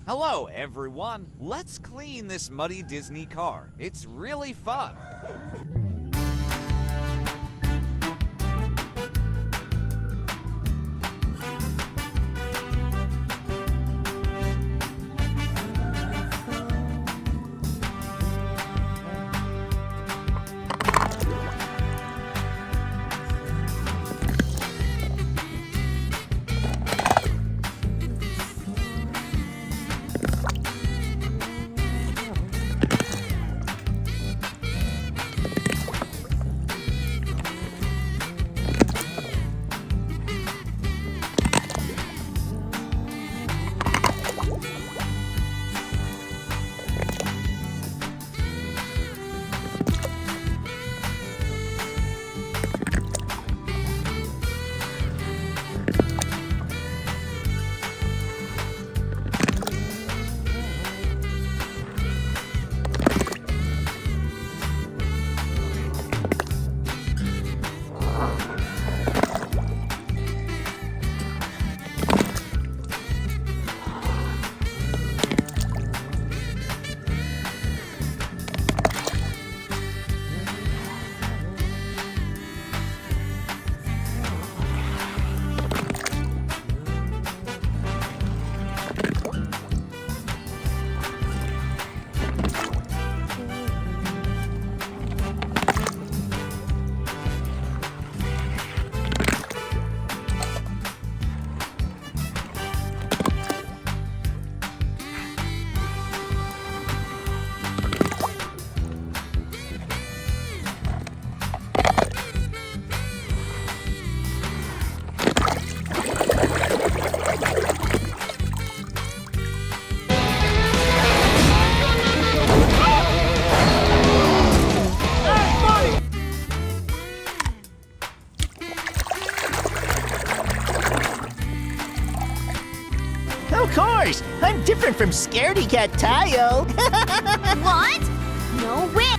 Hello, everyone. Let's clean this muddy Disney car. It's really fun. Of course! I'm different from Scaredy Cat Tayo. What? No way!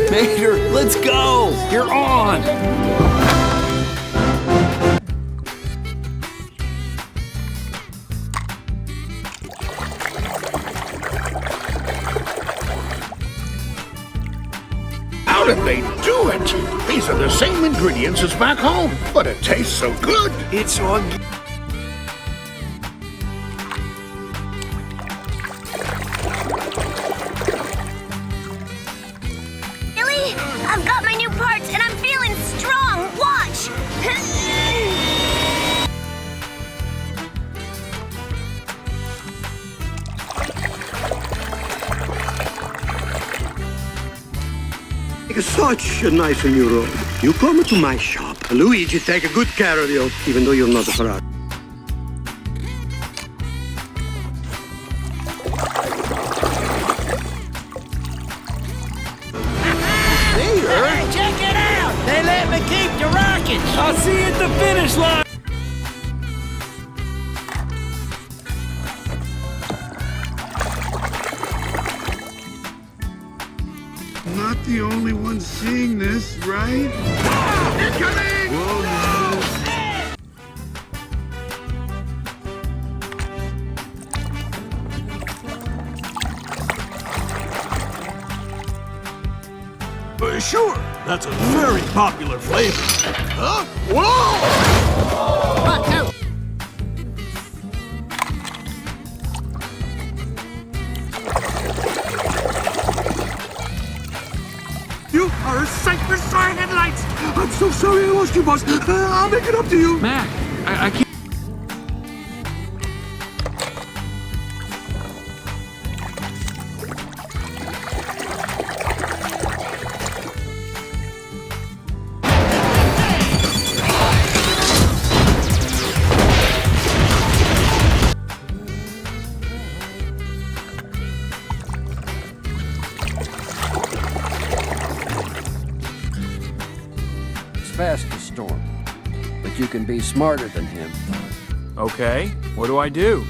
Mater, let's go! You're on! How did they do it? These are the same ingredients as back home, but it tastes so good. It's organic. Really? I've got my new parts and I'm feeling strong. Watch! It's such a nice new road. You come to my shop. Luigi take a good care of you, even though you're not a Ferrari. Check it out! They let me keep the rockets! I'll see you at the finish line! Not the only one seeing this, right? Incoming! Whoa, no. Sure, that's a very popular flavor. Huh? Whoa! Watch out! You are a sight for sore headlights! I'm so sorry I lost you, boss. I'll make it up to you. Mac, I can't. Fast as Storm, but you can be smarter than him. Okay, what do I do?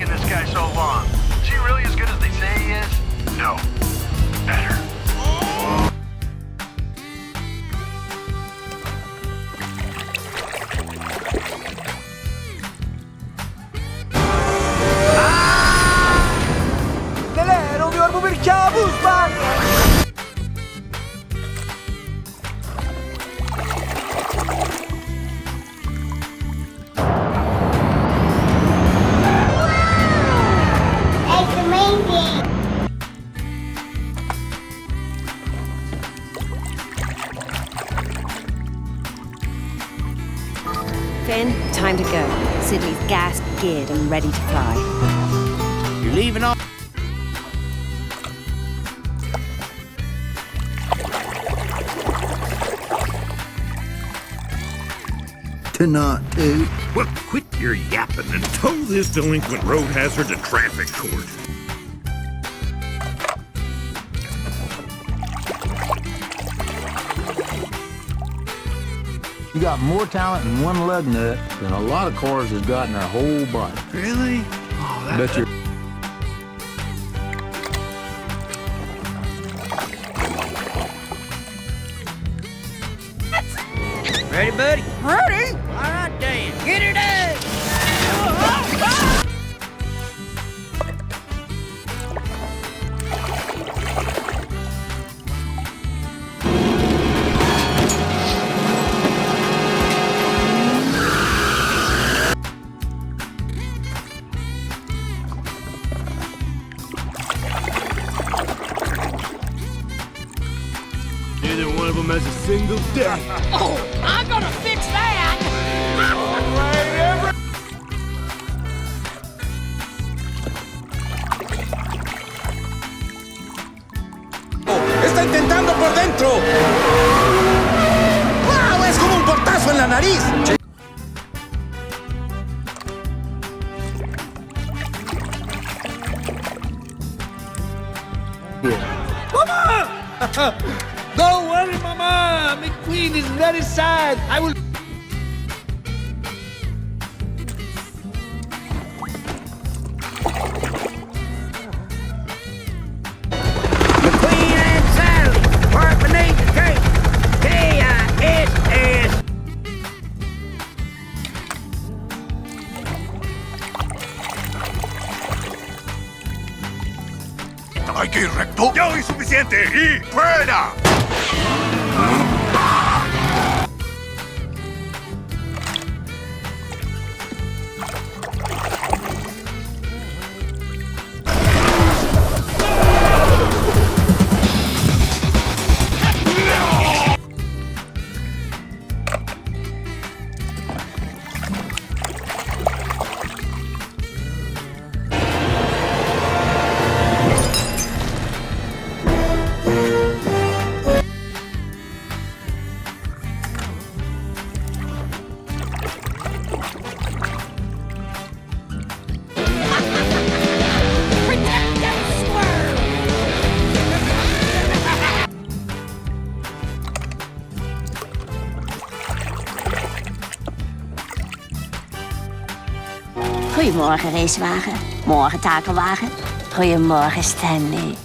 in this guy so long. Is he really as good as they say he is? No. Better. Neler oluyor, bu bir kabus var. It's amazing. Finn, time to go. Sidley's gassed, geared, and ready to fly. You're leaving all... To not to. Well, quit your yapping and tow this delinquent road hazard to traffic court. You got more talent in one lug nut than a lot of cars has got in their whole body. Really? Oh, that... Bet you're... Ready, buddy? Ready? All right, Dan. Get her done. Neither one of them has a single day. I'm gonna fix that. ¡Está intentando por dentro! ¡Wow! ¡Es como un portazo en la nariz! Mama! Don't worry, Mama. McQueen is very sad. I will... McQueen and Sally, part beneath the cape. K-I-S-S. Hay que ir recto. ¡Ya oí suficiente! ¡Y fuera! Goedemorgen, racewagen. Morgen, takelwagen. Goedemorgen, Stanley.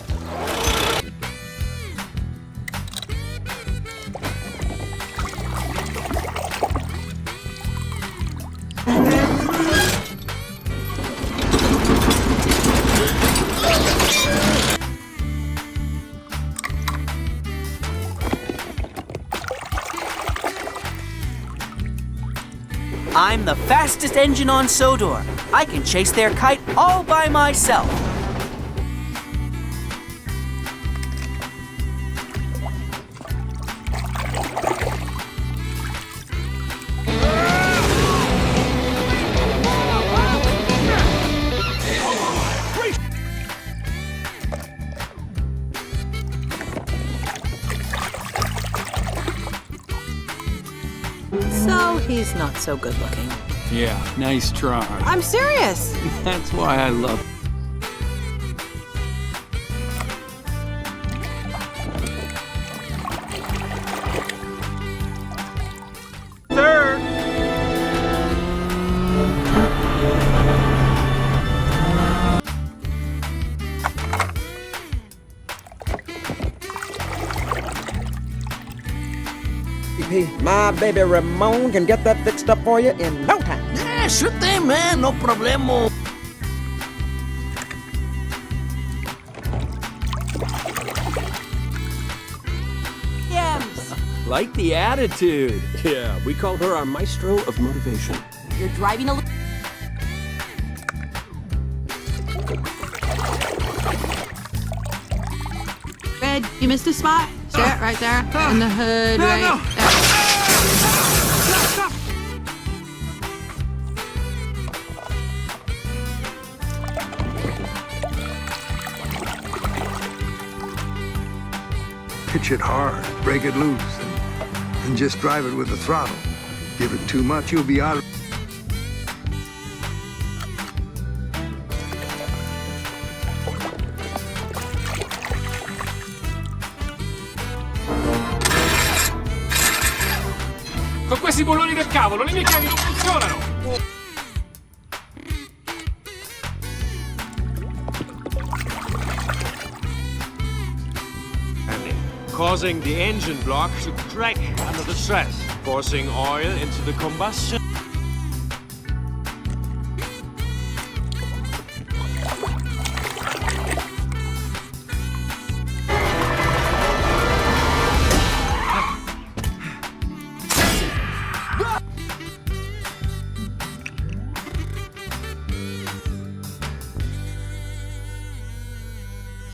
I'm the fastest engine on Sodor. I can chase their kite all by myself. So he's not so good looking. Yeah, nice try. I'm serious. That's why I love... My baby Ramon can get that fixed up for you in no time. Yeah, sure thing, man. No problemo. Like the attitude. Yeah, we call her our maestro of motivation. You're driving a little... Red, you missed a spot. There, right there. In the hood, right there. Pitch it hard, break it loose, and just drive it with the throttle. Give it too much, you'll be out of... Con questi bulloni del cavolo, le mie chiavi non funzionano! Causing the engine block to crack under the stress, forcing oil into the combustion.